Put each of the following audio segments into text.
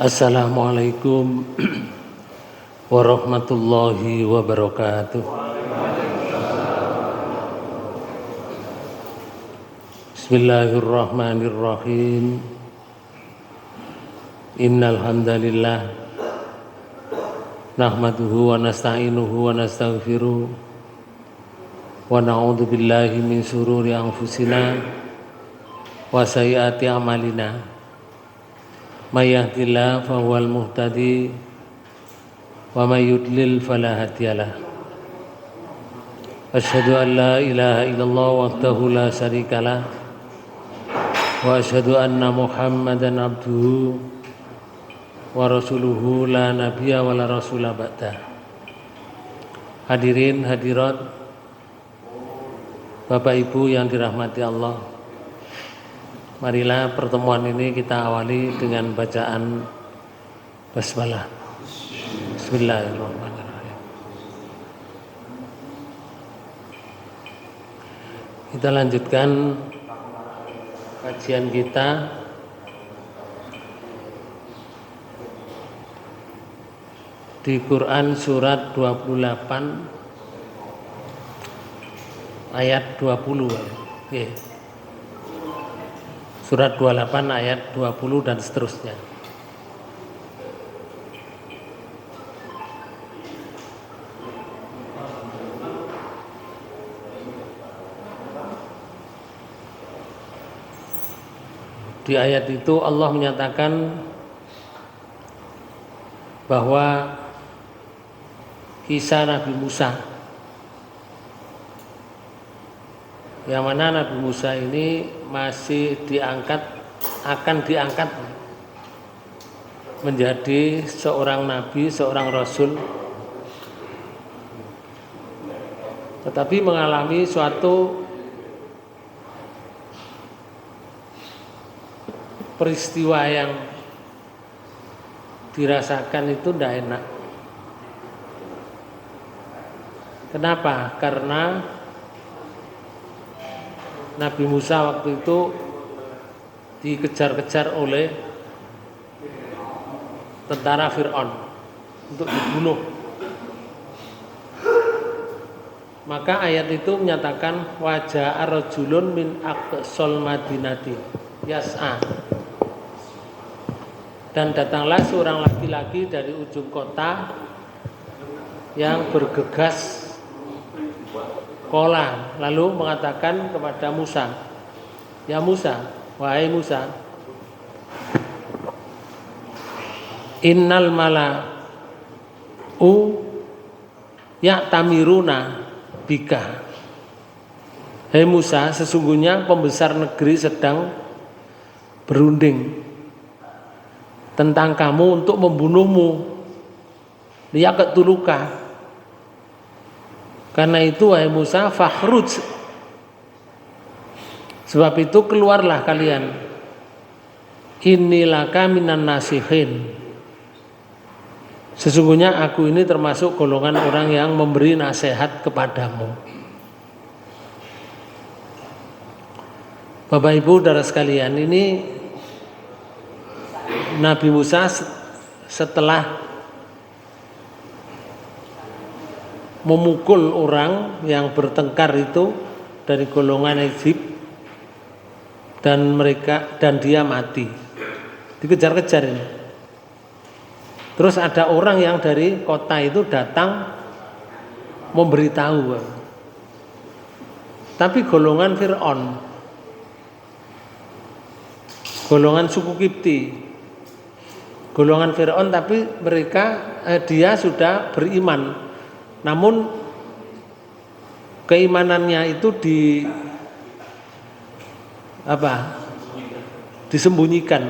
Assalamualaikum warahmatullahi wabarakatuh. Bismillahirrahmanirrahim. Innal hamdalillah nahmaduhu wa nasta'inuhu wa nastaghfiruh wa na'udzu billahi min syururi anfusina wa sayyiati a'malina. May yahdihillahu fahuwal muhtadi wa may yudlil fala hadiyalah. Asyhadu an la ilaha illallah wahdahu la syarikalah wa asyhadu anna Muhammadan abduhu wa rasuluhu la nabiyya wa la rasula ba'dah. Hadirin hadirat Bapak Ibu yang dirahmati Allah, marilah pertemuan ini kita awali dengan bacaan basmalah. Bismillahirrahmanirrahim. Kita lanjutkan kajian kita di Quran surat 28 ayat 20. Oke. Surat 28 ayat 20 dan seterusnya. Di ayat itu Allah menyatakan bahwa kisah Nabi Musa, yang mana Nabi Musa ini masih akan diangkat menjadi seorang nabi, seorang rasul, tetapi mengalami suatu peristiwa yang dirasakan itu tidak enak. Kenapa? Karena Nabi Musa waktu itu dikejar-kejar oleh tentara Fir'aun untuk dibunuh. Maka ayat itu menyatakan wajah ar-rajulun min aqsal madinati yas'a, dan datanglah seorang laki-laki dari ujung kota yang bergegas kola, lalu mengatakan kepada Musa, ya Musa, wahai Musa, innal mala'u ya'tamiruna bika. Hei Musa, sesungguhnya pembesar negeri sedang berunding tentang kamu untuk membunuhmu, liyaqtuluka. Karena itu wahai Musa, fakhruj, sebab itu keluarlah kalian, innilaka minan nasihin, sesungguhnya aku ini termasuk golongan orang yang memberi nasihat kepadamu. Bapak Ibu saudara sekalian, ini Nabi Musa setelah memukul orang yang bertengkar itu dari golongan Egypt, dan dia mati, dikejar-kejar ini. Terus ada orang yang dari kota itu datang memberitahu, tapi golongan Fir'aun, golongan suku Kipti, golongan Fir'aun, tapi dia sudah beriman, namun keimanannya itu disembunyikan.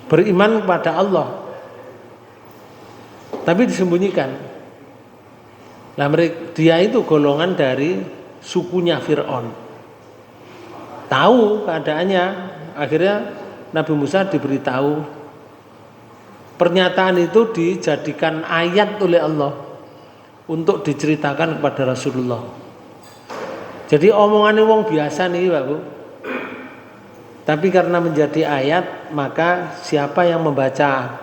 Beriman kepada Allah tapi disembunyikan. Nah, dia itu golongan dari sukunya Fir'aun, tahu keadaannya. Akhirnya Nabi Musa diberitahu. Pernyataan itu dijadikan ayat oleh Allah untuk diceritakan kepada Rasulullah. Jadi omongannya wong biasa nih Pak Bu, Tapi karena menjadi ayat, maka siapa yang membaca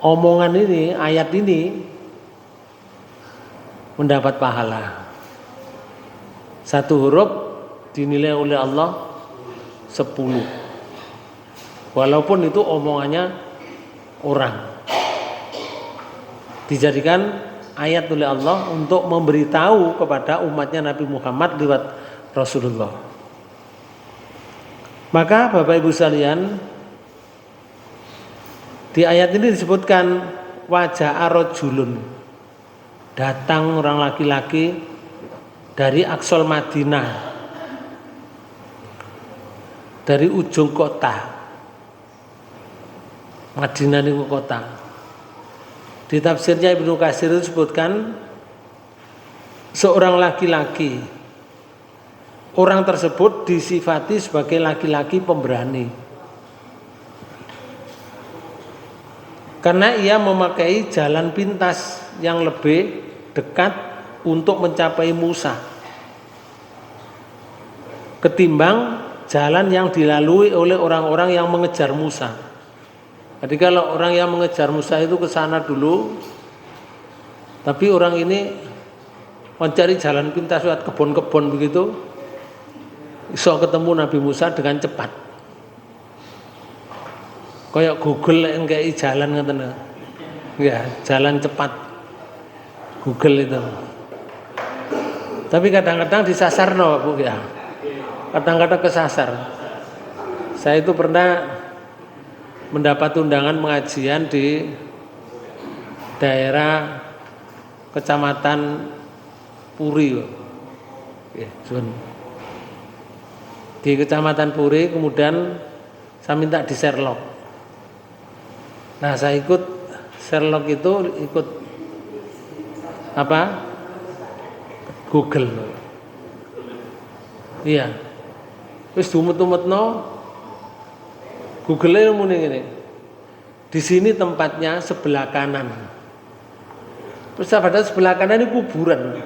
omongan ini, ayat ini, mendapat pahala. Satu huruf dinilai oleh Allah 10. Walaupun itu omongannya orang. Dijadikan ayat oleh Allah untuk memberitahu kepada umatnya Nabi Muhammad lewat Rasulullah. Maka Bapak Ibu sekalian, di ayat ini disebutkan wajah arojulun, datang orang laki-laki dari Aqsal Madinah, dari ujung kota. Madinah itu kota. Di tafsirnya Ibnu Katsir itu disebutkan seorang laki-laki. Orang tersebut disifati sebagai laki-laki pemberani. Karena ia memakai jalan pintas yang lebih dekat untuk mencapai Musa ketimbang jalan yang dilalui oleh orang-orang yang mengejar Musa. Jadi kalau orang yang mengejar Musa itu ke sana dulu, tapi orang ini mencari jalan pintas lewat kebun-kebun begitu, iso ketemu Nabi Musa dengan cepat. Kayak Google yang kayak jalan ngoten. Ya, jalan cepat. Google itu. Tapi kadang-kadang disasar no, Bu ya. Kadang-kadang kesasar. Saya itu pernah mendapat undangan pengajian di daerah Kecamatan Puri. Di Kecamatan Puri, kemudian saya minta di Sherlock. Nah, saya ikut Sherlock itu ikut apa? Google. Iya. Wis dumut-dumetno Google muni ngene. Di sini tempatnya sebelah kanan. Terus pada sebelah kanan ini kuburan.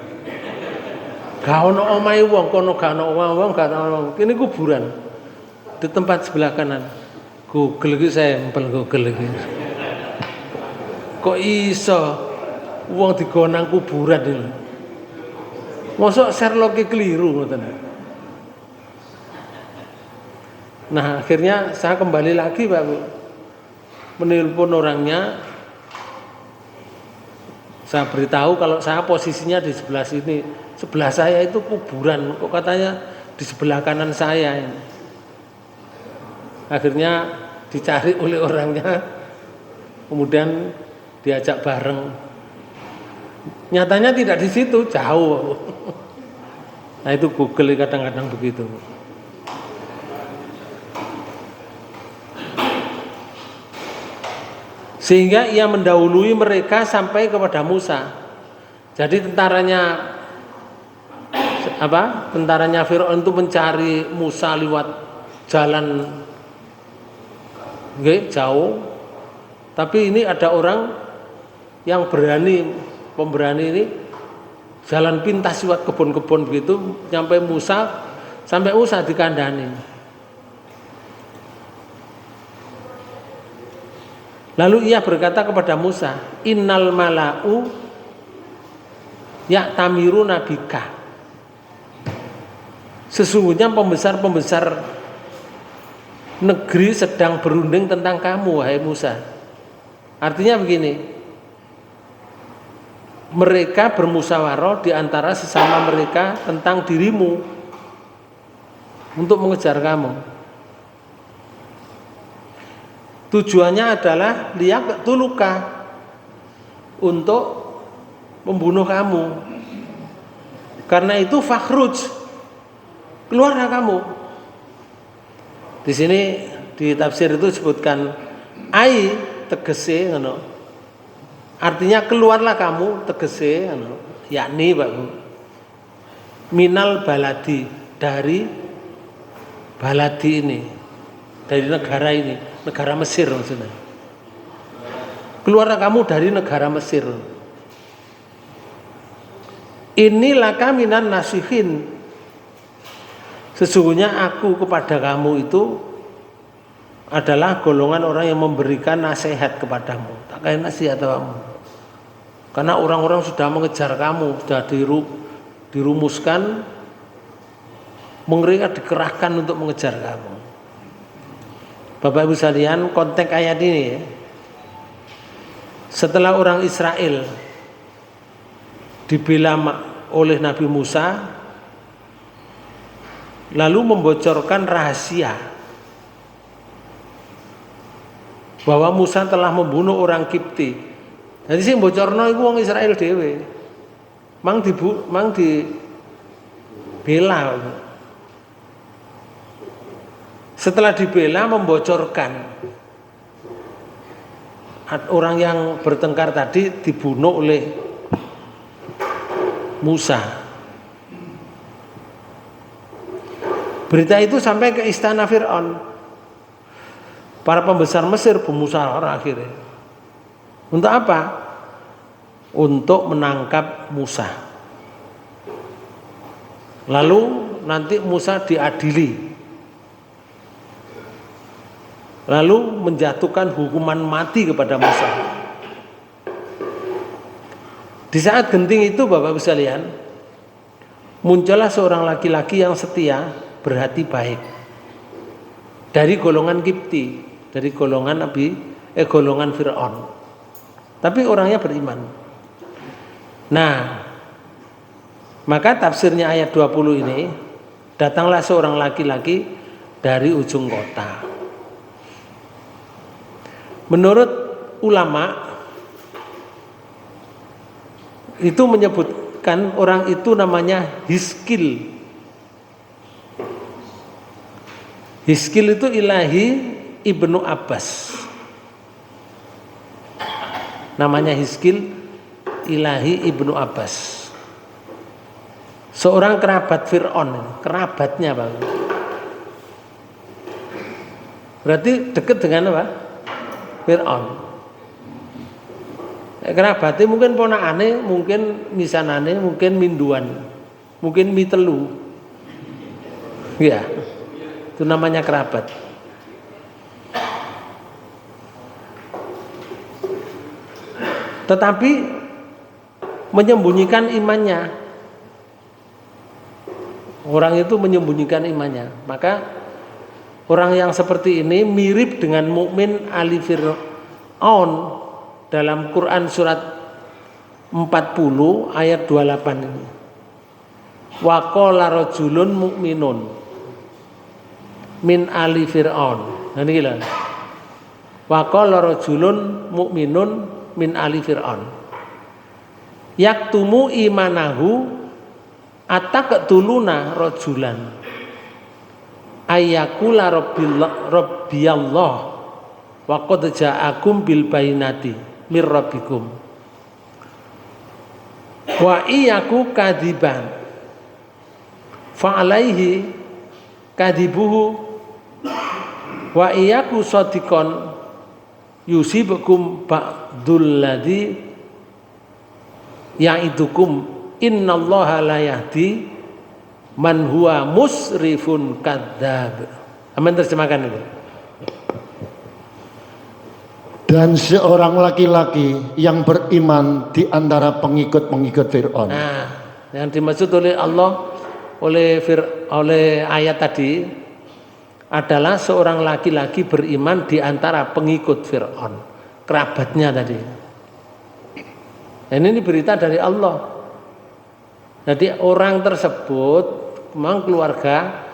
Gak ono omahe wong, kono gak ono wong, gak ono. Kene kuburan. Di tempat sebelah kanan. Google iki sampel Google iki. Kok iso wong digonang kuburan iki. Mosok Sherlock keliru ngoten. Nah, akhirnya saya kembali lagi Pak Bu, menelpon orangnya, saya beritahu kalau saya posisinya di sebelah sini, sebelah saya itu kuburan, kok katanya di sebelah kanan saya ini. Akhirnya dicari oleh orangnya, kemudian diajak bareng. Nyatanya tidak di situ, jauh. Nah itu Google kadang-kadang begitu. Sehingga ia mendahului mereka sampai kepada Musa. Jadi tentaranya Firaun itu mencari Musa lewat jalan jauh. Tapi ini ada orang yang pemberani ini jalan pintas lewat kebun-kebun begitu sampai Musa dikandani. Lalu ia berkata kepada Musa, innal mala'u ya'tamiru nabika. Sesungguhnya pembesar-pembesar negeri sedang berunding tentang kamu, wahai Musa. Artinya begini, mereka bermusyawarah di antara sesama mereka tentang dirimu untuk mengejar kamu. Tujuannya adalah liyaqtuluka, untuk membunuh kamu. Karena itu fakhruj, keluarlah kamu. Di sini di tafsir itu disebutkan ai tegese ngono. Artinya keluarlah kamu tegese ngono, yakni Pak minal baladi, dari baladi ini, dari negara ini, negara Mesir maksudnya. Keluarlah kamu dari negara Mesir. Inilah kaminan nasihin. Sesungguhnya aku kepada kamu itu adalah golongan orang yang memberikan nasihat kepadamu. Tak kayak nasihat kamu. Karena orang-orang sudah mengejar kamu, sudah dirumuskan, mereka dikerahkan untuk mengejar kamu. Bapak Ibu sekalian, konteks ayat ini, setelah orang Israel dibela oleh Nabi Musa, lalu membocorkan rahasia bahwa Musa telah membunuh orang Kipti. Jadi sing bocorno iku wong Israel dhewe. Mang dibela. Setelah dibela membocorkan orang yang bertengkar tadi dibunuh oleh Musa. Berita itu sampai ke istana Fir'aun. Para pembesar Mesir bermusyawarah akhirnya. Untuk apa? Untuk menangkap Musa. Lalu nanti Musa diadili. Lalu menjatuhkan hukuman mati kepada Musa. Di saat genting itu Bapak Ibu sekalian, muncullah seorang laki-laki yang setia, berhati baik. Dari golongan Kipti, dari golongan golongan Fir'aun. Tapi orangnya beriman. Nah, maka tafsirnya ayat 20 ini, datanglah seorang laki-laki dari ujung kota. Menurut ulama itu menyebutkan orang itu namanya Hiskil. Hiskil itu Ilahi Ibnu Abbas. Namanya Hiskil Ilahi Ibnu Abbas. Seorang kerabat Fir'aun, kerabatnya Bang. Berarti dekat dengan apa? Fir'aun. Kerabatnya mungkin ponakane, mungkin misanane, mungkin minduan, mungkin mitelu. Ya, itu namanya kerabat. Tetapi menyembunyikan imannya. Orang itu menyembunyikan imannya. Maka orang yang seperti ini mirip dengan mukmin Ali Fir'aun dalam Quran surat 40 ayat 28 ini. Wa qala rajulun mu'minun min ali Fir'aun. Nah ini gila. Wa qala rajulun mu'minun min ali Fir'aun. Yaktumu imanahu ataqtuluna rajulan ayyakula rabbiyallah wa qad ja'akum bil bayyinati mir rabbikum wa iyyaku kadiban fa alaihi kadibuhu wa iyyaku shadiqan yusibukum ba'dul ladzi ya'idukum innallaha la yahdi man huwa musrifun kadzdzab. Amin, terjemahkan itu. Dan seorang laki-laki yang beriman di antara pengikut-pengikut Fir'aun. Nah, yang dimaksud oleh Allah oleh ayat tadi adalah seorang laki-laki beriman di antara pengikut Fir'aun, kerabatnya tadi. Dan ini berita dari Allah. Jadi orang tersebut memang keluarga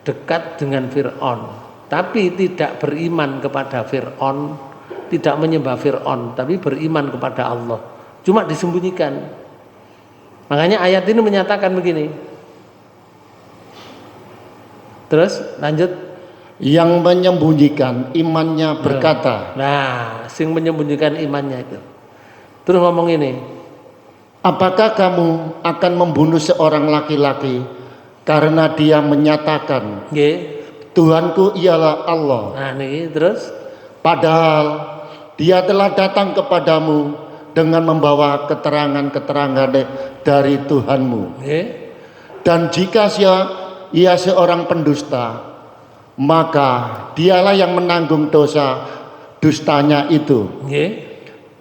dekat dengan Fir'aun, tapi tidak beriman kepada Fir'aun, tidak menyembah Fir'aun, tapi beriman kepada Allah. Cuma disembunyikan. Makanya ayat ini menyatakan begini. Terus lanjut. Yang menyembunyikan imannya berkata. Nah, sing menyembunyikan imannya itu. Terus ngomong ini. Apakah kamu akan membunuh seorang laki-laki karena dia menyatakan Tuhanku ialah Allah. Nah, nih terus. Padahal dia telah datang kepadamu dengan membawa keterangan-keterangan dari Tuhanmu. Dan jika ia seorang pendusta, maka dialah yang menanggung dosa dustanya itu. Nggih.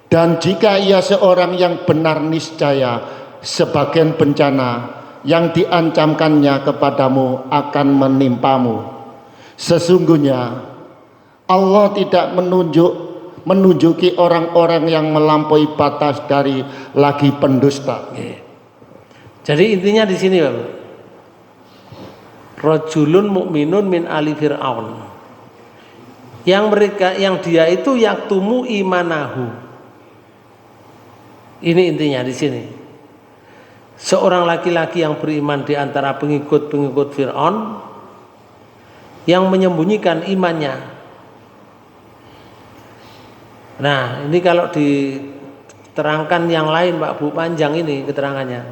Dan jika ia seorang yang benar, niscaya sebagian bencana yang diancamkannya kepadamu akan menimpamu. Sesungguhnya Allah tidak menunjuki orang-orang yang melampaui batas dari lagi pendusta. Jadi intinya di sini, Bapak. Rajulun mukminun min ali Fir'aun. Yang dia itu yaktumu imanahu. Ini intinya di sini. Seorang laki-laki yang beriman di antara pengikut-pengikut Fir'aun yang menyembunyikan imannya. Nah, ini kalau diterangkan yang lain, Pak Bu, panjang ini keterangannya.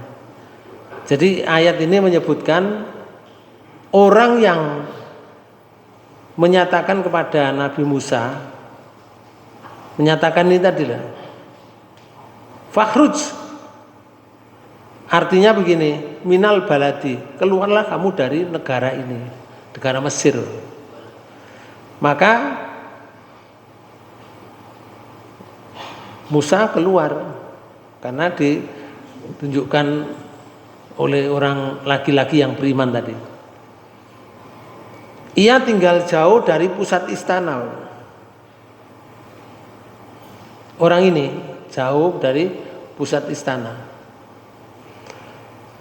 Jadi ayat ini menyebutkan orang yang menyatakan kepada Nabi Musa, menyatakan ini tadi lah, fakhruj, artinya begini, minal baladi, keluarlah kamu dari negara ini, negara Mesir. Maka Musa keluar karena ditunjukkan oleh orang laki-laki yang beriman tadi. Ia tinggal jauh dari pusat istana. Orang ini jauh dari pusat istana,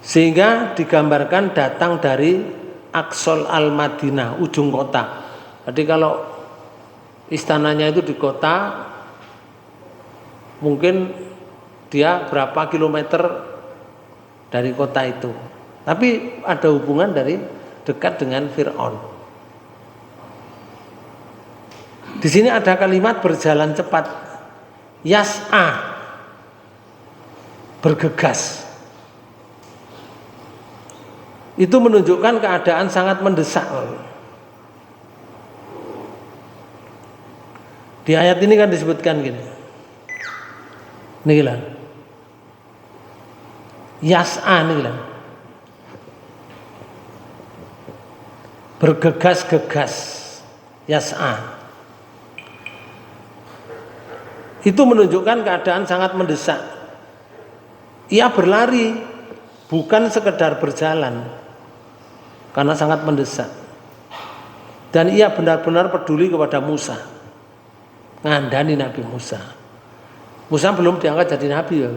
sehingga digambarkan datang dari Aqsal al-Madinah, ujung kota. Jadi kalau istananya itu di kota, mungkin dia berapa kilometer dari kota itu, tapi ada hubungan dari dekat dengan Fir'aun. Di sini ada kalimat berjalan cepat, yas'a, bergegas. Itu menunjukkan keadaan sangat mendesak. Di ayat ini kan disebutkan gini. Nih lah. Yas'a nih lah. Bergegas-gegas. Yas'a. Itu menunjukkan keadaan sangat mendesak. Ia berlari, bukan sekedar berjalan, karena sangat mendesak. Dan ia benar-benar peduli kepada Musa, ngandani Nabi Musa. Musa belum diangkat jadi nabi ya.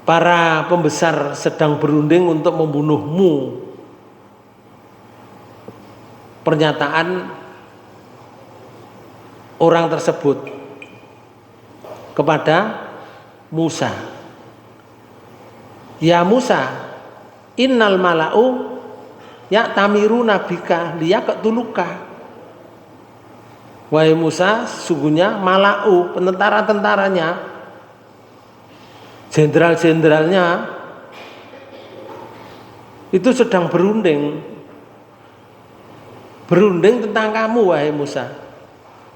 Para pembesar sedang berunding untuk membunuhmu. Pernyataan orang tersebut kepada Musa. Ya Musa, innal mala'u ya'tamiru nabika liyaqtuluka. Wahai Musa, sesungguhnya mala'u, tentara-tentaranya, jenderal-jenderalnya itu sedang berunding tentang kamu, wahai Musa.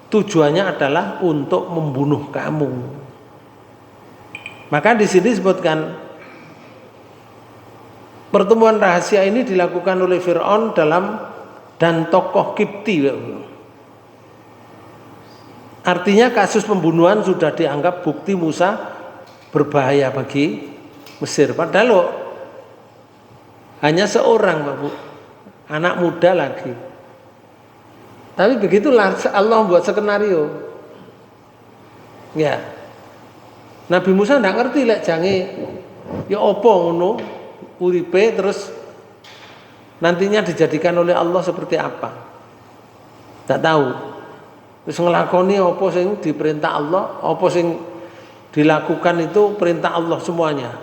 Tujuannya adalah untuk membunuh kamu. Maka di sini disebutkan pertemuan rahasia ini dilakukan oleh Fir'aun dan tokoh Kipti. Artinya kasus pembunuhan sudah dianggap bukti Musa berbahaya bagi Mesir. Padahal hanya seorang, Bu, anak muda lagi. Tapi begitulah Allah buat skenario. Ya. Nabi Musa ndak ngerti lek jange ya apa ngono uripe terus nantinya dijadikan oleh Allah seperti apa. Tak tahu. Terus ngelakoni apa sing diperintah Allah, apa sing dilakukan itu perintah Allah semuanya.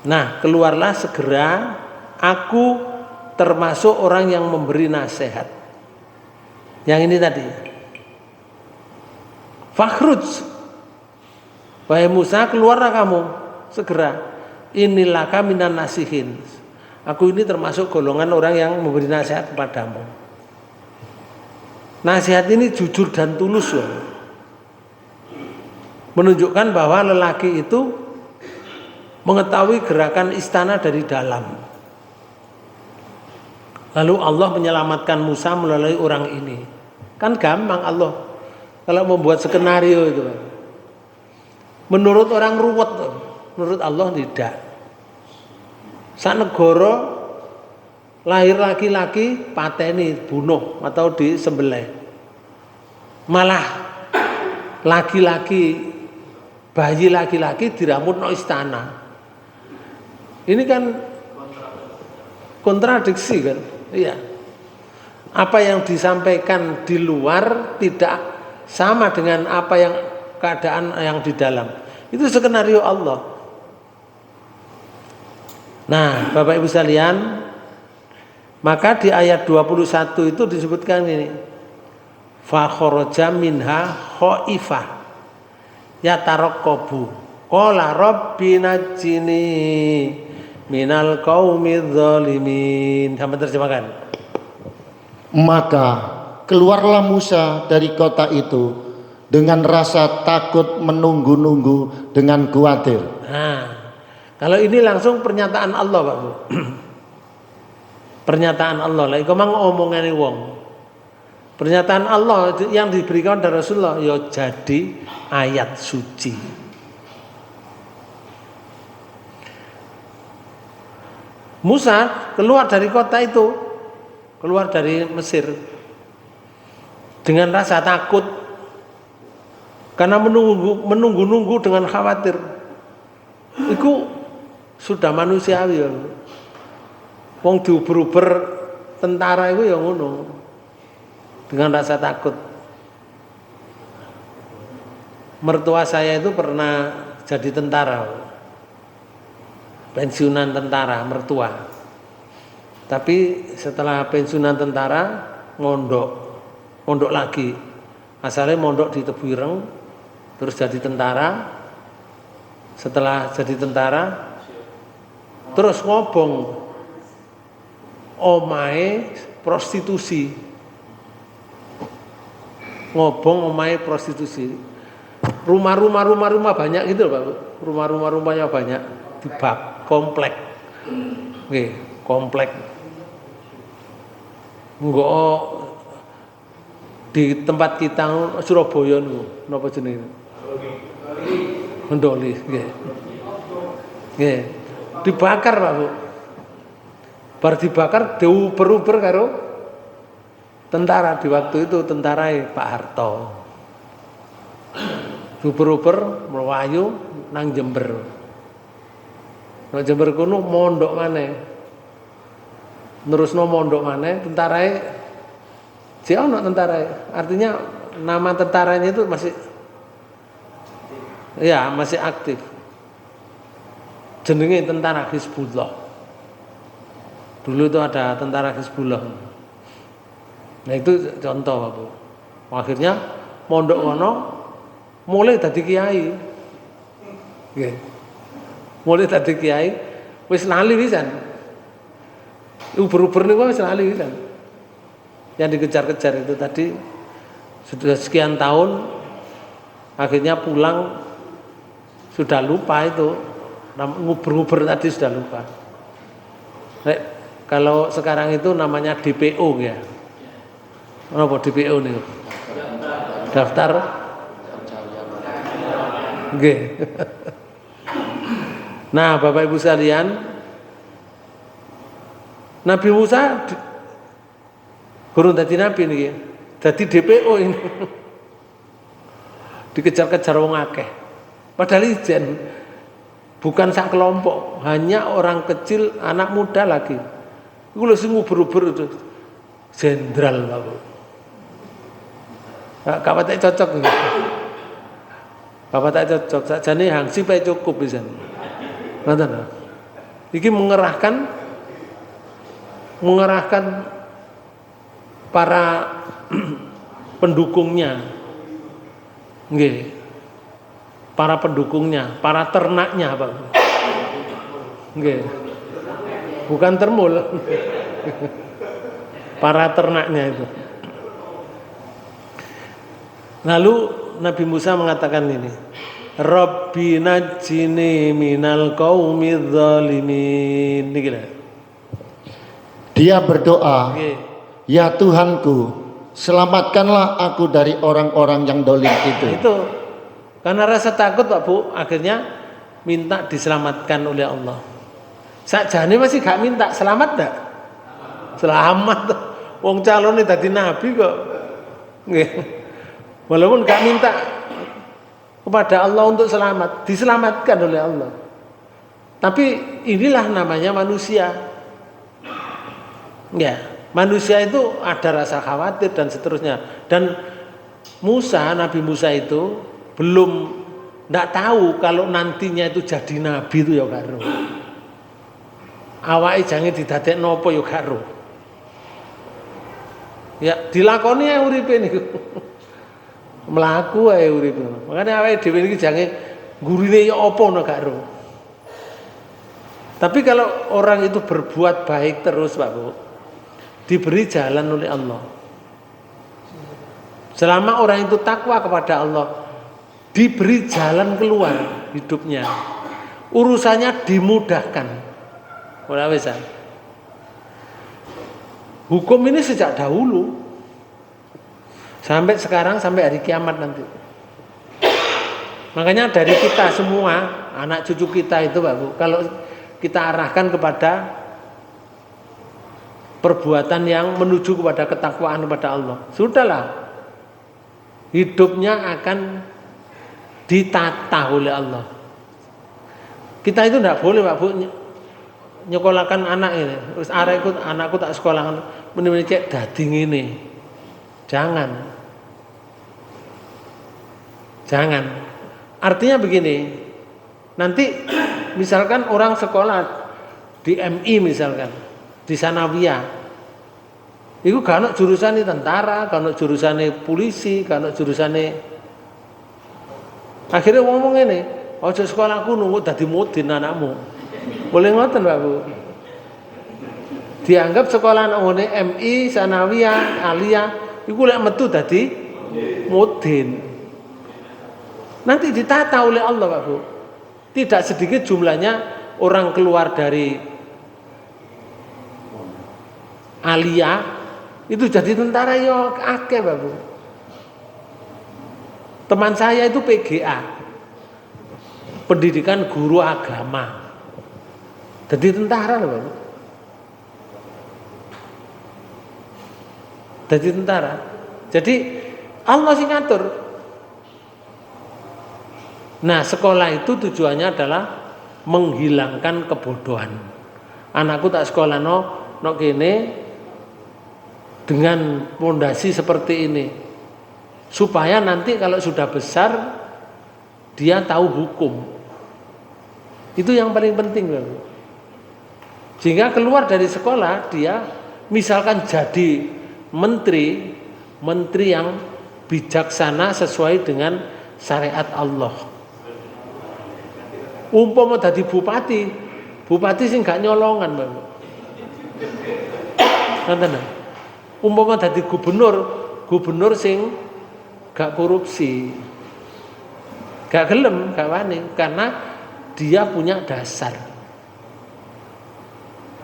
Nah, keluarlah segera, aku termasuk orang yang memberi nasihat. Yang ini tadi. Fakhruj. Wahai Musa, keluarlah kamu segera. Inilah kaminan nasihin. Aku ini termasuk golongan orang yang memberi nasihat kepadamu. Nasihat ini jujur dan tulus loh. Menunjukkan bahwa lelaki itu mengetahui gerakan istana dari dalam. Lalu Allah menyelamatkan Musa melalui orang ini. Kan gampang Allah kalau membuat skenario itu. Menurut orang ruwet, menurut Allah tidak. Sak negara lahir laki-laki pateni bunuh atau disembelih. Malah laki-laki, bayi laki-laki diramutno istana. Ini kan kontradiksi kan? Iya. Apa yang disampaikan di luar tidak sama dengan apa yang keadaan yang di dalam. Itu skenario Allah. Nah, Bapak Ibu sekalian, maka di ayat 21 itu disebutkan ini. Fa kharaja minha khaifah yataraqqabu qala rabbi najjini minal qaumidz zalimin. Sama terjemahkan. Maka keluarlah Musa dari kota itu dengan rasa takut, menunggu-nunggu dengan khawatir. Nah, kalau ini langsung pernyataan Allah, Pak Bu. Pernyataan Allah. Lah iku mang omongane wong. Pernyataan Allah yang diberikan dari Rasulullah ya jadi ayat suci. Musa keluar dari kota itu, keluar dari Mesir dengan rasa takut karena menunggu-nunggu dengan khawatir. Itu sudah manusiawi ya. Wong diuber-uber tentara itu ya ngono. Dengan rasa takut. Mertua saya itu pernah jadi tentara, pensiunan tentara mertua. Tapi setelah pensiunan tentara mondok lagi. Asalnya mondok di Tebuireng, terus jadi tentara. Setelah jadi tentara, terus ngobong omahe prostitusi. Ngobong omahe prostitusi. Rumah banyak gitu loh, Pak. Rumahnya banyak di bak komplek. Nggih, komplek. Enggak di tempat kita Surabaya niku, napa jenenge? Mendoli, nggih. Nggih. Dibakar, Pak Bu. Bar dibakar diuber-uber karo tentara di waktu itu, tentara Pak Harto. Uber-uber melayu nang Jember. Nang Jember kuno mondok maneh. Nerusno mondok maneh, tentarae si ono tentarae. Artinya nama tentaranya itu masih masih aktif. Jenenge tentara Hizbullah. Dulu itu ada tentara Hizbullah. Nah itu contoh, Pak Bu. Akhirnya mondok kono mulai dadi kiai. Nggih. Mulai dadi kiai wis lali pisan. Uber-uber niku wis lali pisan. Yang dikejar-kejar itu tadi sudah sekian tahun akhirnya pulang sudah lupa itu. Nguber-nguber tadi sudah lupa. Kalau sekarang itu namanya DPO ya. Apa DPO nih? Daftar nggih. Nah, Bapak Ibu sekalian, Nabi Musa gurung dadi nabi niki. Dadi DPO ini. Dikejar-kejar wong akeh. Padahal ijen bukan sak kelompok, hanya orang kecil, anak muda lagi. Iku lho sing uber-uber itu jenderal, Pak Bu. Kapan tak cocok ini. Kapan tak cocok. Sakjane Hangsip ae cukup pisan. Ngoten. Iki mengerahkan para pendukungnya. Nggih. Para pendukungnya, para ternaknya, Pak. Nggih. Bukan termul. Para ternaknya itu. Lalu Nabi Musa mengatakan ini, Rabbi najjini minal qaumidz zalimin. Niki lho. Dia berdoa, Nggih. ya Tuhanku, selamatkanlah aku dari orang-orang yang dolim itu. Itu karena rasa takut Pak Bu, akhirnya minta diselamatkan oleh Allah. Sakjane masih gak minta selamat enggak? Selamat. Wong calone dadi nabi kok. Nggih. Walaupun gak minta kepada Allah untuk selamat, diselamatkan oleh Allah. Tapi inilah namanya manusia. Ya, manusia itu ada rasa khawatir dan seterusnya. Dan Nabi Musa itu belum tidak tahu kalau nantinya itu jadi nabi itu ya karo. Awake jange didadekno apa ya karo. Ya dilakoni ae uripe niku. Mlaku ae uripe. Makane awake dhewe iki jange gurine ya apa ngono gak ero. Tapi kalau orang itu berbuat baik terus Pak Bu, diberi jalan oleh Allah. Selama orang itu takwa kepada Allah, diberi jalan keluar hidupnya. Urusannya dimudahkan. Ora wis. Hukum ini sejak dahulu sampai sekarang, sampai hari kiamat nanti. Makanya dari kita semua, anak cucu kita itu Pak Bu, kalau kita arahkan kepada perbuatan yang menuju kepada ketakwaan kepada Allah, sudahlah, hidupnya akan ditata oleh Allah. Kita itu tidak boleh Pak Bu nyekolahkan anak ini, terus anakku tak sekolahkan, mending cek dadi ngene. Jangan. Artinya begini, nanti misalkan orang sekolah di MI misalkan, di Sanawiyah, itu gak ada jurusan tentara, gak ada jurusan polisi, gak ada jurusan. Akhirnya ngomong ini, ojo sekolahku nunggu dadi mudin anakmu. Boleh ngoten Pak Bu? Dianggap sekolah nggone MI, Sanawiyah, Aliyah, iku lek metu dadi mudin. Nanti ditata oleh Allah Pak Bu. Tidak sedikit jumlahnya orang keluar dari Aliyah itu jadi tentara yo akeh Pak Bu. Teman saya itu PGA, pendidikan guru agama. Jadi tentara loh Pak Bu. Jadi tentara. Jadi Allah sih ngatur. Nah, sekolah itu tujuannya adalah menghilangkan kebodohan. Anakku tak sekolah no kene dengan pondasi seperti ini. Supaya nanti kalau sudah besar dia tahu hukum. Itu yang paling penting, Bang. Sehingga keluar dari sekolah dia misalkan jadi menteri yang bijaksana sesuai dengan syariat Allah. Umpama dadi bupati sing gak nyolongan, Bang. Ngoten. Umpama dadi gubernur sing gak korupsi. Gak gelem, gak wani karena dia punya dasar.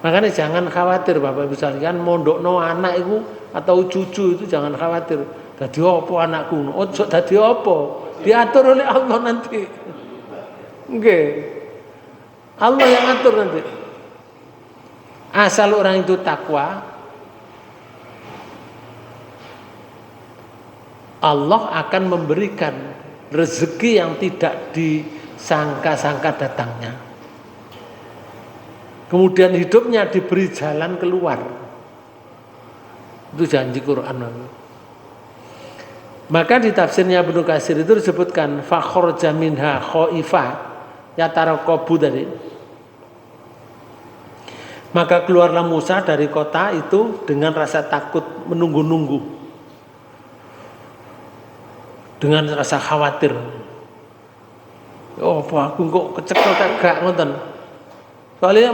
Makanya jangan khawatir Bapak Ibu sekalian mondokno anak itu atau cucu itu jangan khawatir. Dadi apa anakku? Ojo dadi apa? Diatur oleh Allah nanti. Nggih. Allah yang atur nanti. Asal orang itu takwa, Allah akan memberikan rezeki yang tidak disangka-sangka datangnya. Kemudian hidupnya diberi jalan keluar. Itu janji Quran. Maka di tafsirnya Ibnu Katsir itu disebutkan fakhraja minha khaifa yataraqabu tadi. Maka keluarlah Musa dari kota itu dengan rasa takut, menunggu-nunggu. Dengan rasa khawatir. Oh, apa aku kok kecekel gak ngoten. Soalnya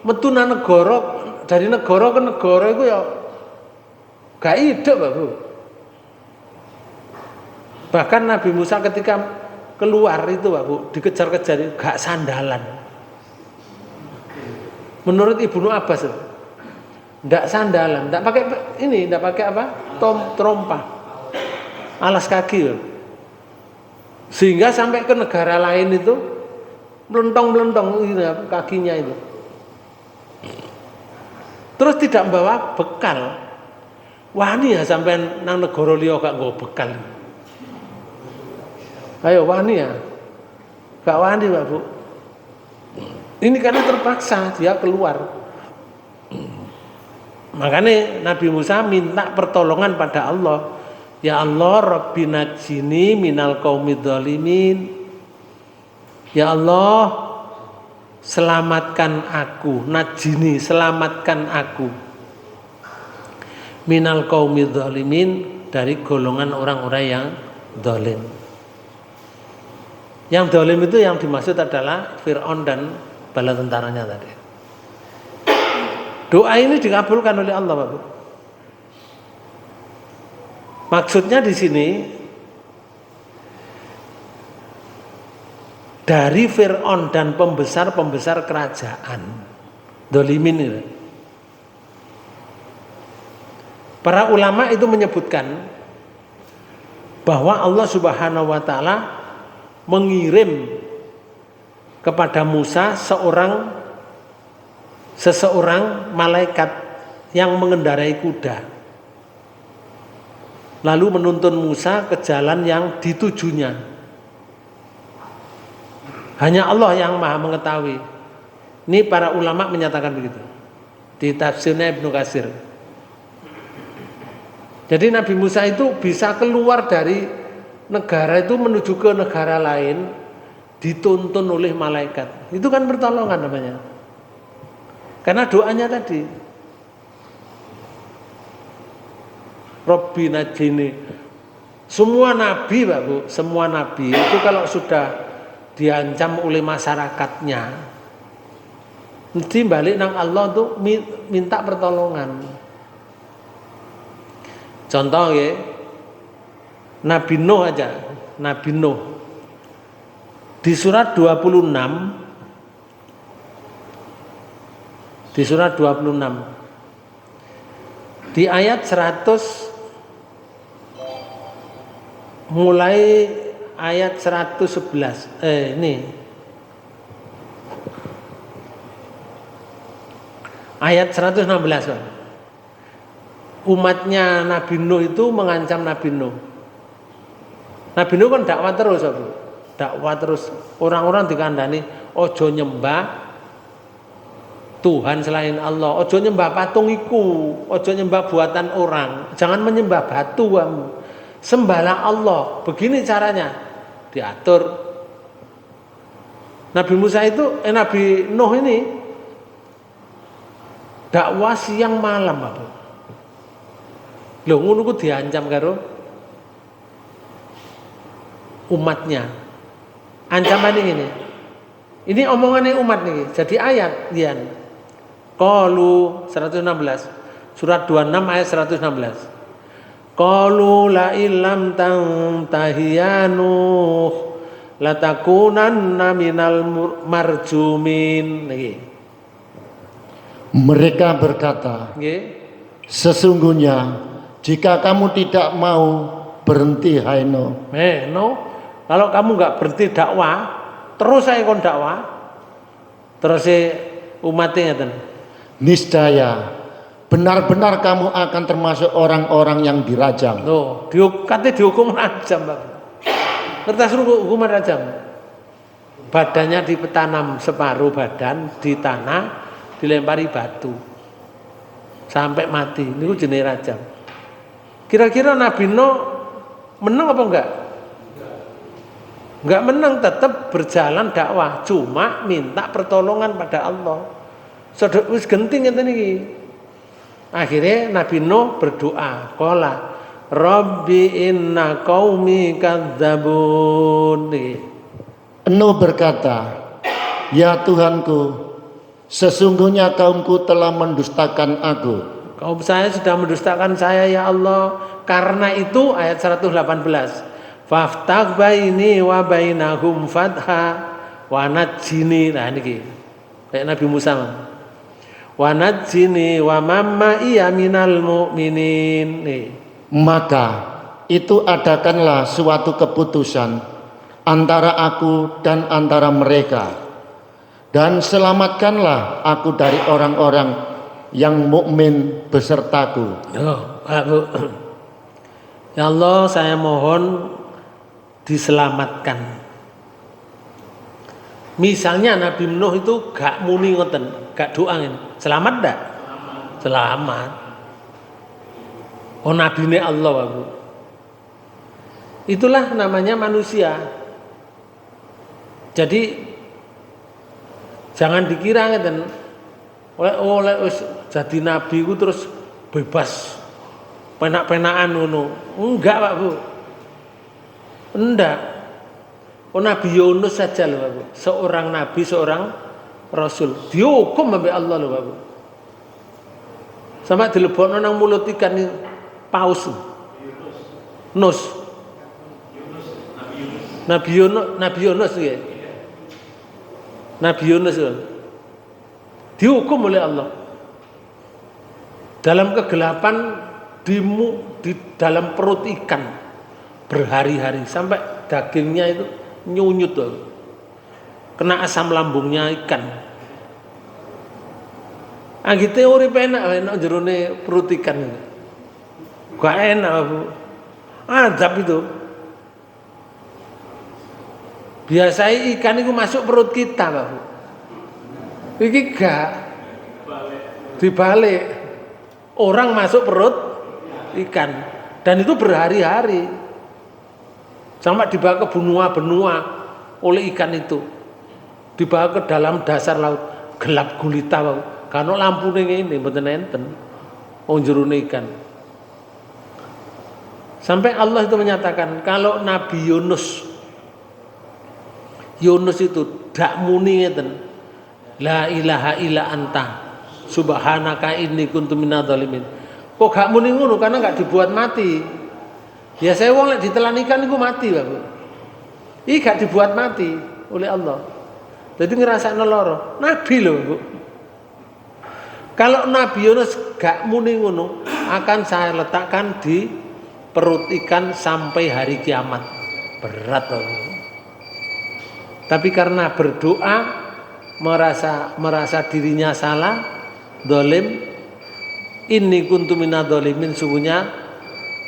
metu nang negara, dari negara ke negara itu ya gak hidup, Pak Bu. Bahkan Nabi Musa ketika keluar itu Pak Bu, dikejar-kejar gak sandalan. Menurut Ibnu Abbas, ndak sandalan, ndak pakai ini, ndak pakai apa? Trompa, alas kaki. Sehingga sampai ke negara lain itu melentong-melentong kakinya itu. Terus tidak membawa bekal. Wani ya sampai nang negara liya gak nggawa bekal. Ayo wani ya. Gak wani Pak Bu. Ini karena terpaksa dia keluar. Makanya Nabi Musa minta pertolongan pada Allah. Ya Allah, Rabbi najini minal qaumidz zalimin. Ya Allah, selamatkan aku, najini, selamatkan aku. Minal qaumidz zalimin, dari golongan orang-orang yang zalim. Yang zalim itu yang dimaksud adalah Fir'aun dan bala tentaranya tadi. Doa ini dikabulkan oleh Allah, Bapak. Maksudnya di sini dari Fir'aun dan pembesar-pembesar kerajaan dolimin ini. Para ulama itu menyebutkan bahwa Allah Subhanahu wa taala mengirim kepada Musa seseorang malaikat yang mengendarai kuda. Lalu menuntun Musa ke jalan yang ditujunya. Hanya Allah yang Maha mengetahui. Ini para ulama menyatakan begitu. Di tafsirnya Ibnu Katsir. Jadi Nabi Musa itu bisa keluar dari negara itu menuju ke negara lain dituntun oleh malaikat. Itu kan pertolongan namanya. Karena doanya tadi. Rabbi najini. Semua nabi, Pak Bu, semua nabi itu kalau sudah diancam oleh masyarakatnya, mesti balik nang Allah tuh minta pertolongan. Contoh ya, Nabi Nuh aja, Nabi Nuh di surat 26, di surat 26 di ayat 100 mulai ayat 111 ini ayat 116 Pak. Umatnya Nabi Nuh itu mengancam Nabi Nuh. Nabi Nuh kan dakwah terus Pak. Dakwah terus, orang-orang dikandani ojo nyembah Tuhan selain Allah, ojo nyembah patung iku, ojo nyembah buatan orang, jangan menyembah batu kamu. Sembahlah Allah. Begini caranya. Diatur. Nabi Musa itu Nabi Nuh ini dakwah siang malam, Bapak. Lho ngono ku diancam karo umatnya. Ancaman ini. Ini omongannya umat nih. Jadi ayat lian. Qalu 116. Surat 26 ayat 116. Qalu la illam tantahiyanu latakunanna minal marjumin. Mereka berkata, sesungguhnya jika kamu tidak mau berhenti hai Nuh. Kalau kamu nggak berhenti dakwah, terus saya kon dakwah, terus umatnya ten. Niscaya benar-benar kamu akan termasuk orang-orang yang dirajam. Loh, dihukum rajam, Pak. Kertas hukuman rajam. Badannya ditanam separuh badan di tanah, dilempari batu sampai mati. Ini jenis rajam. Kira-kira Nabi Nuh menang apa enggak? Enggak menang, tetap berjalan dakwah, cuma minta pertolongan pada Allah. Sudah wis genting ngeten iki. Akhirnya Nabi Nuh berdoa, qala Rabbi inna qaumi kadzabun. Nuh berkata, ya Tuhanku, sesungguhnya kaumku telah mendustakan aku. Kaum saya sudah mendustakan saya ya Allah. Karena itu ayat 118. Faftah baini wa bainahum fatha wa najjini. Nah niki kayak Nabi Musa. Wa najjini wa mamma iya minal mu'minin. Nih. Maka itu adakanlah suatu keputusan antara aku dan antara mereka, dan selamatkanlah aku dari orang-orang yang mukmin besertaku. Bu. Ya Allah, saya mohon diselamatkan. Misalnya Nabi Nuh itu gak muni ngoten, gak doa ini. Selamat ndak? Selamat. Oh Nabi ini Allah, Bu. Itulah namanya manusia. Jadi jangan dikira ngeten oleh jadi nabi ku terus bebas penak-penakan ngono. Enggak, Pak Bu. Enggak. Oh Nabi Yunus saja loh, Pak Bu. Seorang nabi, seorang rasul dihukum sampai Allah loh, Pak Bu. Sampai dilebokno nang mulut ikan paus. Nus. Nabi Yunus ya. Nabi Yunus ya. Dihukum oleh Allah. Dalam kegelapan di dalam perut ikan berhari-hari sampai dagingnya itu nyunyut tuh. Kena asam lambungnya ikan. Anggite urip enak jerone perut ikan. Gak enak, Bu. Azab itu. Biasanya ikan itu masuk perut kita, Pak Bu. Iki gak dibalik. Orang masuk perut ikan dan itu berhari-hari. Sampai dibawa ke benua-benua oleh ikan itu. Dibawa ke dalam dasar laut, gelap gulita, Pak Bu. Karena lampu ini mboten enten. Jerone ikan. Sampai Allah itu menyatakan kalau Nabi Yunus itu dak muni ngeten. La ilaha illa anta subhanaka inni kuntu minadz zalimin. Kok gak muni ngono karena gak dibuat mati. Ya saya wong lek ditelan ikan iku mati, Pak Bu. Iki gak dibuat mati oleh Allah. Jadi ngerasakno lara. Nabi lho, Bu. Kalau Nabi Yunus gak muni ngono akan saya letakkan di perut ikan sampai hari kiamat. Berat, Pak Bu. Tapi karena berdoa merasa dirinya salah, dolim, inni kuntu minadz zalimin, sungguhnya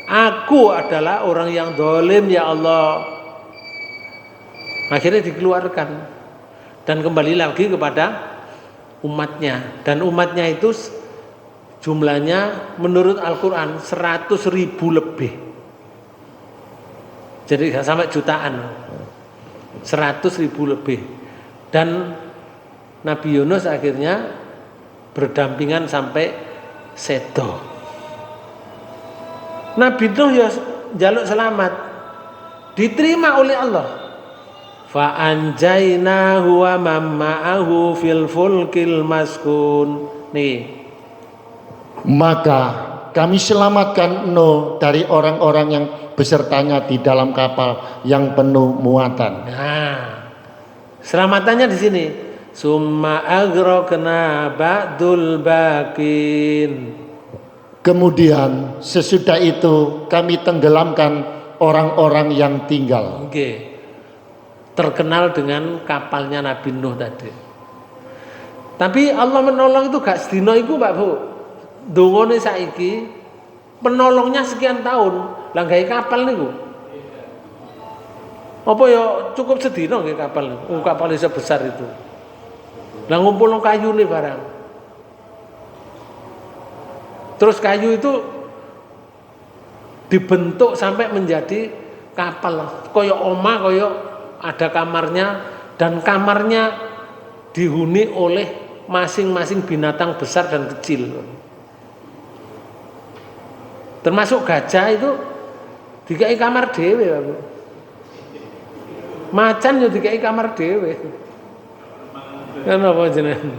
aku adalah orang yang dolim ya Allah. Akhirnya dikeluarkan dan kembali lagi kepada umatnya, dan umatnya itu jumlahnya menurut Al-Quran 100.000 lebih, jadi sampai jutaan. 100.000 lebih. Dan Nabi Yunus akhirnya berdampingan sampai sedo. Nabi Nuh ya jaluk selamat, diterima oleh Allah. Fa anjaynahu wa mamma'ahu fil fulkil maskun. Nih. Maka kami selamatkan Nuh dari orang-orang yang besertanya di dalam kapal yang penuh muatan. Nah, selamatannya di sini. Summa agrokna ba'dul bakin. Kemudian sesudah itu kami tenggelamkan orang-orang yang tinggal. Oke. Terkenal dengan kapalnya Nabi Nuh tadi. Tapi Allah menolong itu gak sedina iku, Pak Bu. Dongone saiki penolongnya sekian tahun. Lah gawe kapal niku. Apa ya cukup sedina nggih kapal niku. Kapal sebesar itu. Lah ngumpulno kayu nih barang. Terus kayu itu dibentuk sampai menjadi kapal. Koyo omah, koyo ada kamarnya, dan kamarnya dihuni oleh masing-masing binatang besar dan kecil. Termasuk gajah itu dikai kamar dhewe, Pak. Macan yo dikai kamar dhewe. Kan apa jenengan?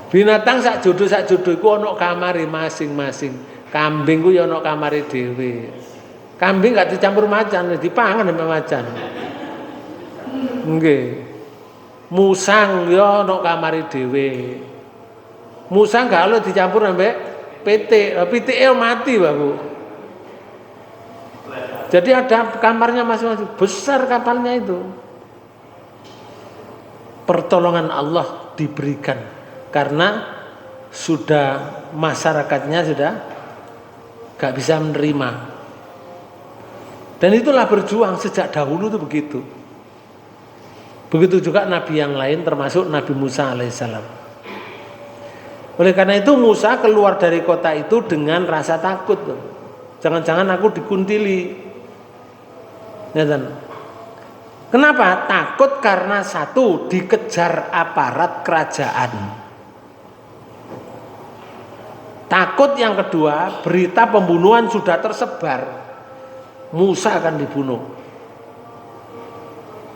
Binatang sak jodoh iku ana kamare masing-masing. Kambing ku yo ana kamare dhewe. Kambing gak dicampur macan, dipangan sama macan. Nggih. Musang ya ana kamare dhewe. Musang gak oleh dicampur ambek pitik. Pitike mati, Pak Bu. Jadi ada kamarnya masing-masing. Besar kapalnya itu. Pertolongan Allah diberikan karena sudah masyarakatnya sudah gak bisa menerima. Dan itulah berjuang sejak dahulu itu begitu. Begitu juga nabi yang lain termasuk Nabi Musa alaihissalam. Oleh karena itu Musa keluar dari kota itu dengan rasa takut. Jangan-jangan aku dikuntili. Ya kan? Kenapa? Takut karena satu, dikejar aparat kerajaan. Takut yang kedua, berita pembunuhan sudah tersebar. Musa akan dibunuh.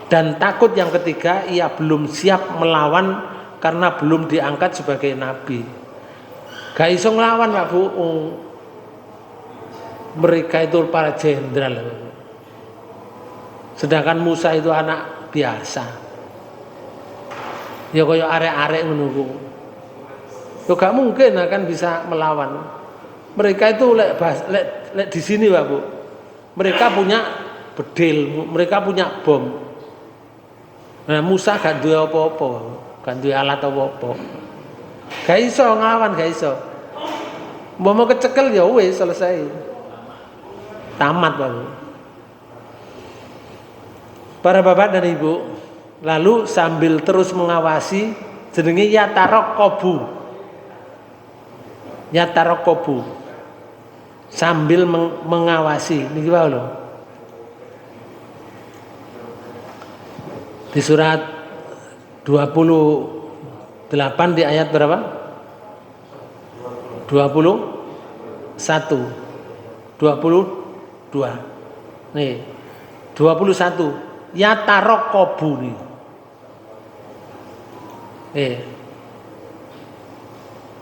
Dan takut yang ketiga, ia belum siap melawan karena belum diangkat sebagai nabi. Gak iso ngelawan, Pak Bu. Mereka itu para jenderal. Sedangkan Musa itu anak biasa. Ya kaya arek-arek menunggu. Ya gak mungkin akan bisa melawan. Mereka itu lek di sini, Pak Bu. Mereka punya bedil, mereka punya bom. Nah, Musa gak duwe apa-apa, gak duwe alat apa-apa. Gak iso nglawan, gak iso. Mau kecekel ya wis selesai. Tamat, Pak. Para bapak dan ibu, lalu sambil terus mengawasi jenenge Yatarokobu. Yatarokobu. Sambil mengawasi niki wae lho. Di surat 28 di ayat berapa? 21 22 nih 21 Yatarokobu nih.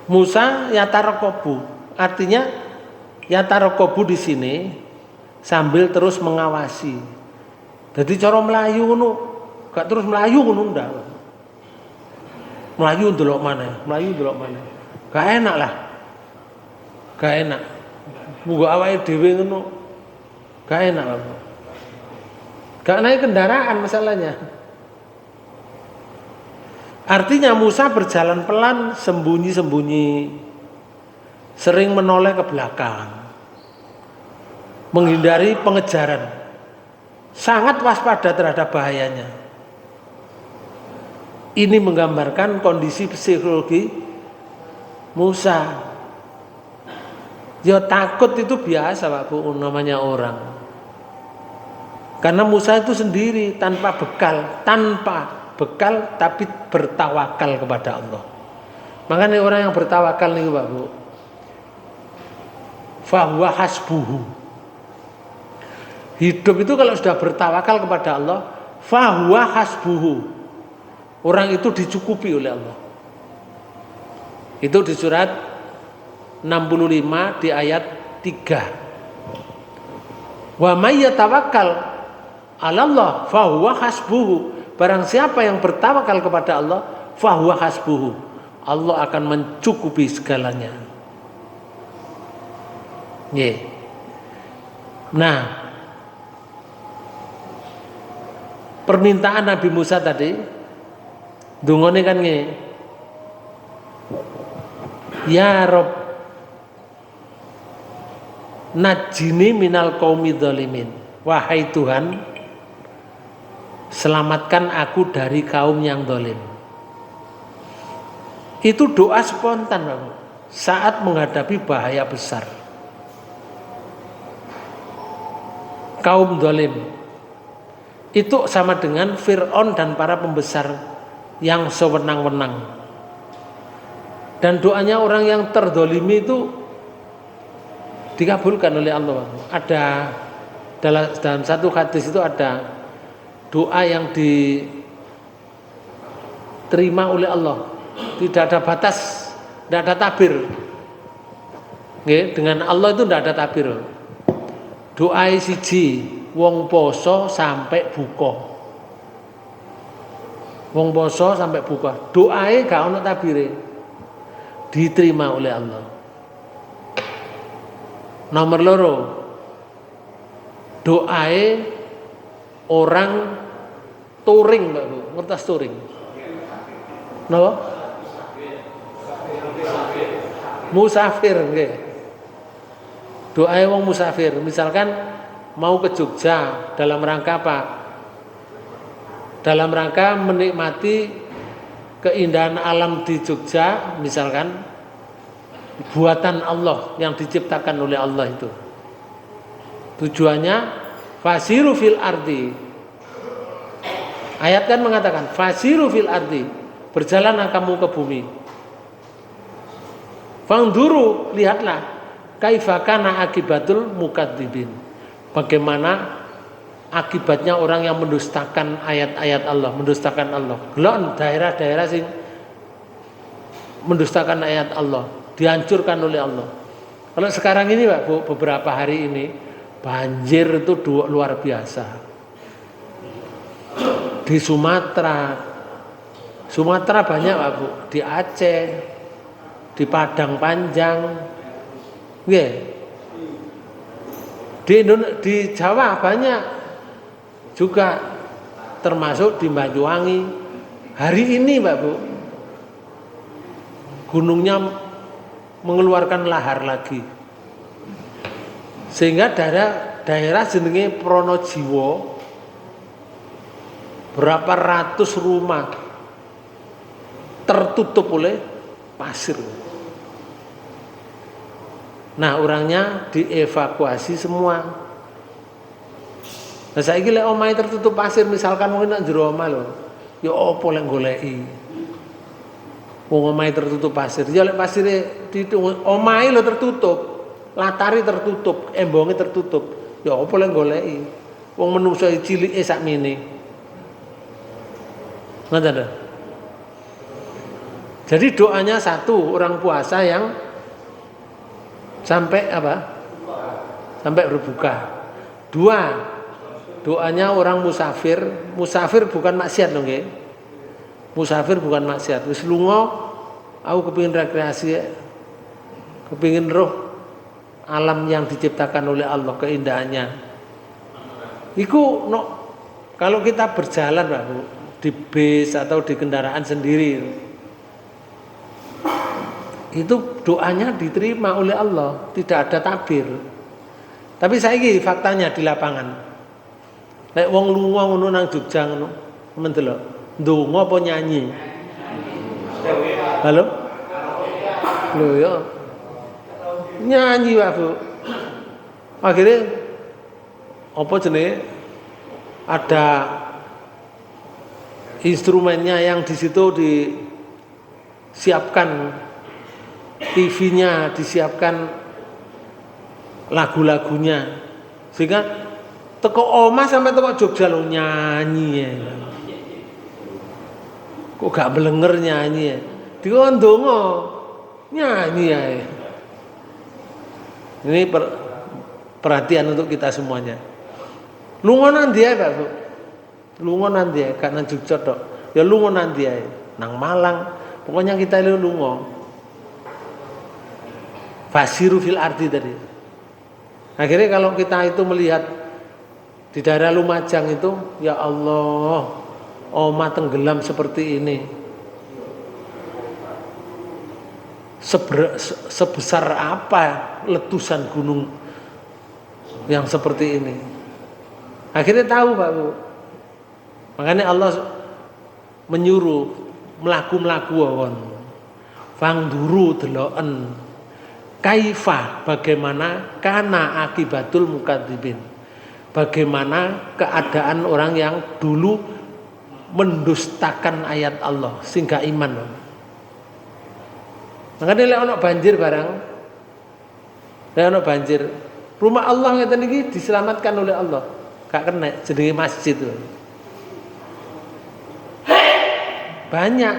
Musa Yatarokobu artinya Yatarokobu di sini sambil terus mengawasi. Jadi cara melayu ngono, gak terus melayu ngono ndak. Melayu ndelok maneh, melayu ndelok maneh. Gak enak lah. Gak enak. Muga awake dhewe ngono. Gak enak lah. Gak naik kendaraan masalahnya. Artinya Musa berjalan pelan, sembunyi-sembunyi, sering menoleh ke belakang, menghindari pengejaran, sangat waspada terhadap bahayanya. Ini menggambarkan kondisi psikologi Musa. Ya takut itu biasa, Pak Bu, namanya orang. Karena Musa itu sendiri tanpa bekal tapi bertawakal kepada Allah. Makanya orang yang bertawakal nih, Pak Bu, fahuwa hasbuhu. Hidup itu kalau sudah bertawakal kepada Allah, fahuwa hasbuhu. Orang itu dicukupi oleh Allah. Itu di surat 65 di ayat 3. Wa may yatawakkal 'alallah fahuwa hasbuhu. Barang siapa yang bertawakal kepada Allah, fahuwa hasbuhu. Allah akan mencukupi segalanya. Nah, permintaan Nabi Musa tadi, dungane kan nge, ya Rob, najini minal qaumi dzalimin. Wahai Tuhan, selamatkan aku dari kaum yang zalim. Itu doa spontan, Pak, saat menghadapi bahaya besar. Kaum zalim itu sama dengan Fir'aun dan para pembesar yang sewenang-wenang. Dan doanya orang yang terdolimi itu dikabulkan oleh Allah. Ada dalam satu hadis itu ada doa yang diterima oleh Allah, tidak ada batas, tidak ada tabir. Dengan Allah itu tidak ada tabir. Doa siji, wong poso sampai buka. Wong poso sampai buka. Doae gak ono tabire. Diterima oleh Allah. Nomor loro, doae orang touring, Mbak Bu. Ngertos touring? Napa? Musafir nggih. Doae wong musafir, misalkan mau ke Jogja dalam rangka apa? Dalam rangka menikmati keindahan alam di Jogja, misalkan buatan Allah yang diciptakan oleh Allah itu. Tujuannya fasiru fil ardi. Ayat kan mengatakan fasiru fil ardi, berjalanlah kamu ke bumi. Fangduru, lihatlah kaifa kana akibatul mukadzibin. Bagaimana akibatnya orang yang mendustakan ayat-ayat Allah, mendustakan Allah. Gelon daerah-daerah sing mendustakan ayat Allah, dihancurkan oleh Allah. Kalau sekarang ini Pak Bu, beberapa hari ini banjir itu luar biasa. Di Sumatera banyak Pak Bu, di Aceh, di Padang Panjang, di Jawa banyak juga, termasuk di Banyuwangi. Hari ini Pak Bu, gunungnya mengeluarkan lahar lagi, sehingga daerah jenenge Pronojiwo berapa ratus rumah tertutup oleh pasir. Nah, orangnya dievakuasi semua. Nah, saiki lek omahe tertutup pasir, misalkan mungkin nang jero omah lho, ya apa lek goleki. Wong omahe tertutup pasir, ya lek pasire di omahe lho tertutup, latari tertutup, embonge tertutup, ya apa lek goleki. Wong menungso cilike sakmene. Ngoten. Jadi doanya satu, orang puasa yang sampai apa? Sampai berbuka. Dua, doanya orang musafir. Musafir bukan maksiat loh nggih. Musafir bukan maksiat. Wis lunga, aku kepingin rekreasi, kepingin roh alam yang diciptakan oleh Allah, keindahannya. Iku no, kalau kita berjalan Pak Bu, di bis atau di kendaraan sendiri, itu doanya diterima oleh Allah, tidak ada tabir. Tapi saiki faktanya di lapangan, nek wong lunga ngono nang Jogja ngono, men delok ndonga apa nyanyi? Halo? Lho ya. Nyanyi Pak Bu. Akhirnya apa jenenge? Ada instrumennya yang di situ disiapkan, TV-nya disiapkan, lagu-lagunya, sehingga teko omah sampai teko Jogja lo nyanyi ya. Kok gak belenger nyanyi ya? Dikondongo nyanyi ya. Ini perhatian untuk kita semuanya. Lunga nanti ya Pak Bu. Lunga nanti ya, gak nang Jogja tok. Ya lunga nanti ya, nang Malang. Pokoknya kita lunga. Fasiru fil ardi tadi. Akhirnya kalau kita itu melihat di daerah Lumajang itu, ya Allah, omah tenggelam seperti ini. Sebesar apa letusan gunung yang seperti ini? Akhirnya tahu Pak Bu. Makanya Allah menyuruh melaku-melaku wawon. Fangduru deloken kaifa, bagaimana kana akibatul mukadzibin. Bagaimana keadaan orang yang dulu mendustakan ayat Allah sehingga iman. Makanya lek ana banjir barang, lek ana banjir, rumah Allah ngeten iki diselamatkan oleh Allah. Gak kena jenenge masjid lho. Banyak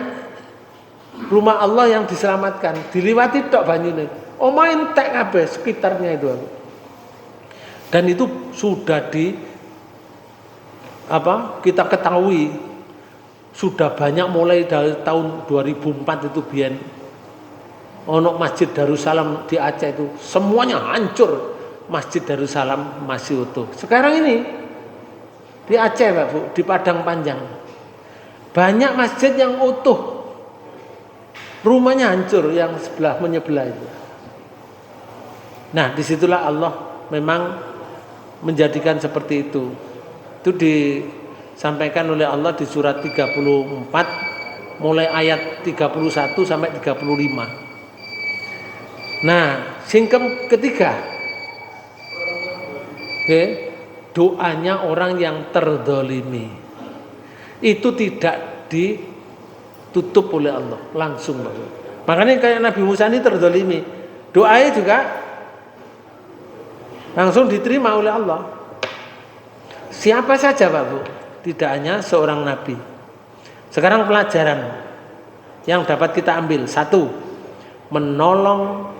rumah Allah yang diselamatkan, diliwati tok banyune. Omah entek kabeh sekitarnya itu. Dan itu sudah kita ketahui sudah banyak mulai dari tahun 2004 itu biyen ono Masjid Darussalam di Aceh itu semuanya hancur, Masjid Darussalam masih utuh. Sekarang ini di Aceh Pak Bu, di Padang Panjang banyak masjid yang utuh, rumahnya hancur yang sebelah menyebelah itu. Nah disitulah Allah memang menjadikan seperti itu. Itu disampaikan oleh Allah di surat 34 mulai ayat 31 sampai 35. Nah, singkem ketiga, doanya orang yang terdolimi itu tidak ditutup oleh Allah langsung. Makanya kayak Nabi Musa ini terdolimi, doanya juga langsung diterima oleh Allah. Siapa saja Pak Bu, tidak hanya seorang Nabi. Sekarang pelajaran yang dapat kita ambil, satu, menolong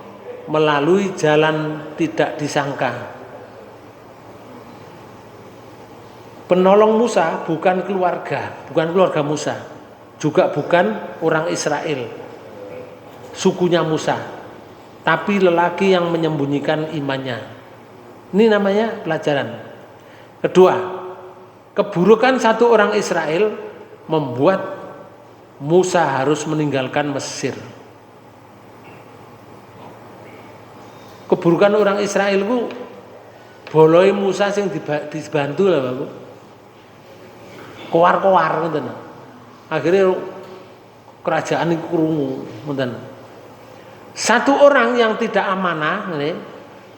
melalui jalan tidak disangka. Penolong Musa bukan keluarga Musa, juga bukan orang Israel, sukunya Musa, tapi lelaki yang menyembunyikan imannya. Ini namanya pelajaran. Kedua, keburukan satu orang Israel membuat Musa harus meninggalkan Mesir. Keburukan orang Israel itu boloi Musa sing dibantu lah Bapak. Kowar-kowar ngoten. Akhirnya kerajaan itu krungu ngoten. Satu orang yang tidak amanah ini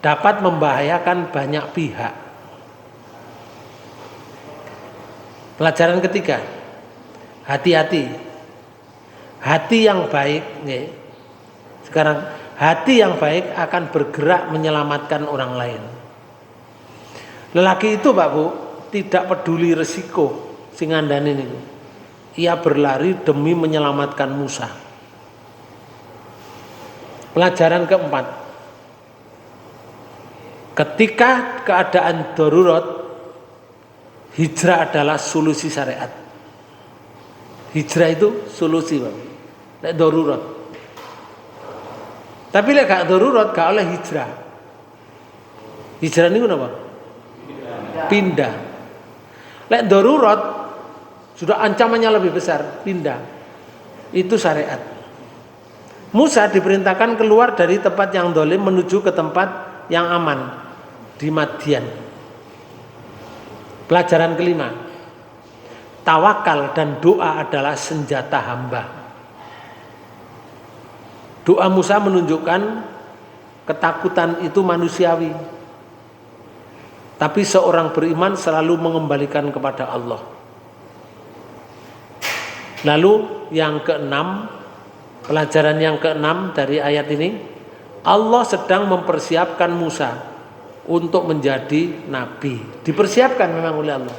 dapat membahayakan banyak pihak. Pelajaran ketiga, hati-hati. Hati yang baik nih. Sekarang hati yang baik akan bergerak menyelamatkan orang lain. Lelaki itu Pak Bu tidak peduli resiko sing ngandani niku. Ia berlari demi menyelamatkan Musa. Pelajaran keempat, ketika keadaan darurat, hijrah adalah solusi syariat. Hijrah itu solusi Pak. Lek darurat. Tapi lek gak darurat gak oleh hijrah. Hijrah niku napa? Pindah. Lek darurat sudah ancamannya lebih besar, pindah. Itu syariat. Musa diperintahkan keluar dari tempat yang dolim menuju ke tempat yang aman di Madian. Pelajaran kelima, tawakal dan doa adalah senjata hamba. Doa Musa menunjukkan ketakutan itu manusiawi, tapi seorang beriman selalu mengembalikan kepada Allah. Lalu yang keenam, pelajaran yang keenam dari ayat ini, Allah sedang mempersiapkan Musa untuk menjadi nabi. Dipersiapkan memang oleh Allah.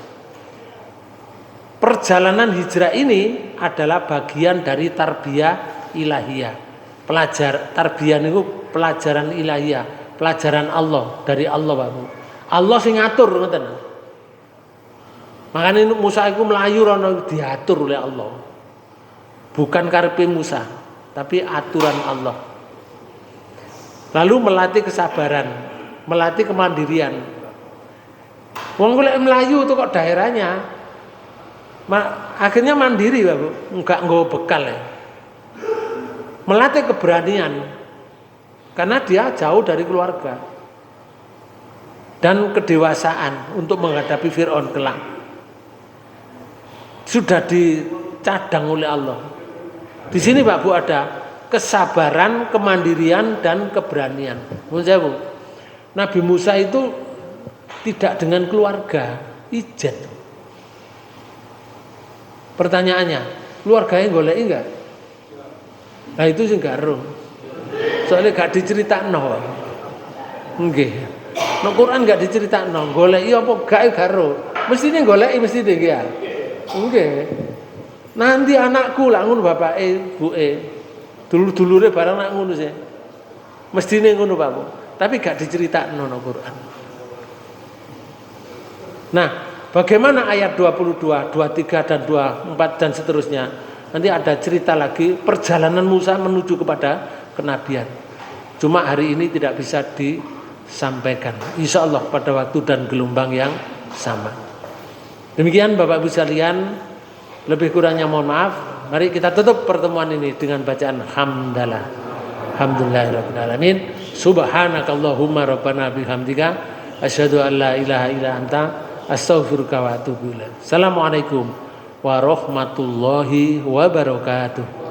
Perjalanan hijrah ini adalah bagian dari tarbiyah ilahiyah. Tarbiyah itu pelajaran ilahiyah, pelajaran Allah dari Allah Pak. Allah sing ngatur ngoten. Makanya Musa itu melayu rono diatur oleh Allah. Bukan karepe Musa, tapi aturan Allah. Lalu melatih kesabaran, melatih kemandirian. Wong golek melayu itu kok daerahnya, akhirnya mandiri Bapak, enggak nggawa bekal ya. Melatih keberanian, karena dia jauh dari keluarga. Dan kedewasaan untuk menghadapi Fir'aun kelak. Sudah dicadang oleh Allah. Di sini Pak Bu ada kesabaran, kemandirian dan keberanian. Menurut saya Bu, Nabi Musa itu tidak dengan keluarga, ijat. Pertanyaannya, keluarganya golek enggak? Nah itu sih enggak roh. Soalnya gak diceritakno. Nggih. Nang Quran gak diceritakno, goleki apa gak roh. Mestine goleki mesti nggih ya. Nggih. Nanti anakku lak ngono bapake, ibuke. Dulur-dulure barang nak ngono sih. Mestine ngono Pak. Tapi gak diceritakno nang Quran. Nah, bagaimana ayat 22, 23 dan 24 dan seterusnya? Nanti ada cerita lagi perjalanan Musa menuju kepada kenabian. Cuma hari ini tidak bisa disampaikan. Insya Allah pada waktu dan gelombang yang sama. Demikian Bapak Ibu sekalian, lebih kurangnya mohon maaf. Mari kita tutup pertemuan ini dengan bacaan hamdalah. Alhamdulillahirabbil alamin. Subhanakallahumma rabbana bihamdika asyhadu an la ilaha illa anta astaghfiruka wa atubu ilaik. Assalamualaikum warahmatullahi wabarakatuh.